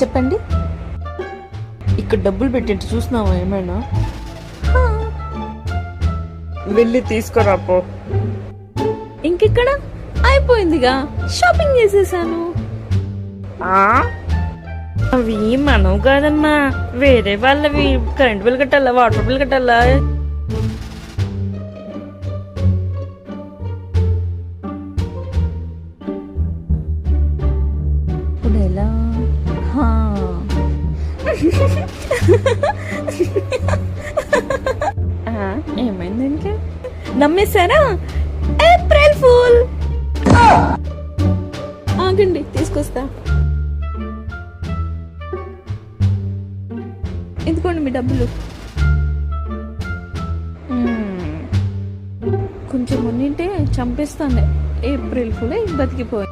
చెప్పండి. ఇక్కడ డబ్బులు పెట్టింటి చూసినావా ఏమైనా? వెళ్ళి తీసుకురాపో. ఇంకెక్కడ అయిపోయిందిగా, షాపింగ్ చేసేసాను. అవి మనవు కాదమ్మా, వేరే వాళ్ళవి. కరెంట్ బిల్ కట్టాలా, వాటర్ బిల్ కట్టాలా? ఇప్పుడు ఎలా? ఏమైంది ఇంకా? నమ్మేశారా? April fool. ఆగండి, తీసుకొస్తా. ఎందుకోండి మీ డబ్బులు. కొంచెం ఉన్నింటే చంపేస్తాను. April fool బతికిపోయి.